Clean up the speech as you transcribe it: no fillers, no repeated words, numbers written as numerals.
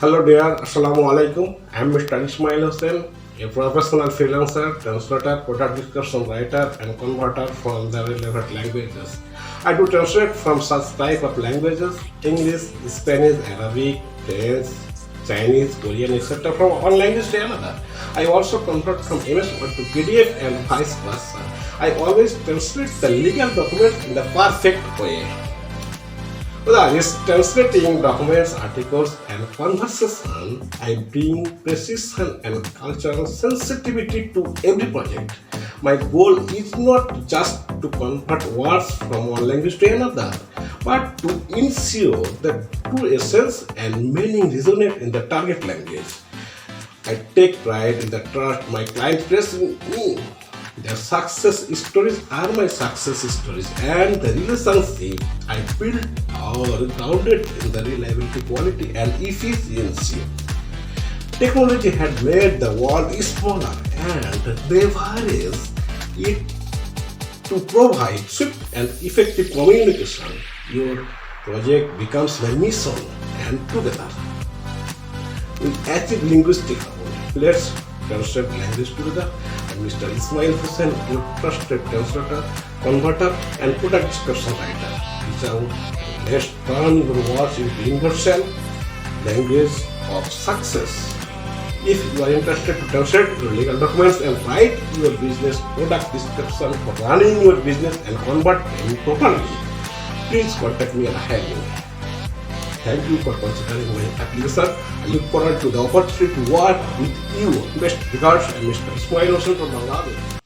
Hello dear, Assalamu alaikum. I am Mr. Ismail Hossain, a professional freelancer, translator, product description writer and converter from the relevant languages. I do translate from such type of languages: English, Spanish, Arabic, French, Chinese, Korean, etc. from one language to another. I also convert from MS Word to PDF and vice versa. I always translate the legal documents in the perfect way. Whether it's translating documents, articles, and conversation, I bring precision and cultural sensitivity to every project. My goal is not just to convert words from one language to another, but to ensure that true essence and meaning resonate in the target language. I take pride in the trust my clients place in me. Their success stories are my success stories, and the relationship I build are grounded in the reliability, quality, and efficiency. Technology had made the world smaller and leverages it to provide swift and effective communication. Your project becomes my mission, and together we achieve linguistic harmony. Let's translate language together. I'm Mr. Ismail Hossain, your trusted translator, converter, and product description writer. Reach out and let's turn your words into universal language of success. If you are interested to translate your legal documents and write your business product description for running your business and convert them properly, please contact me and hire me. Thank you for considering my application. I look forward to the opportunity to work with you. Best regards, and Mr. Ismail Hossain from Bangladesh.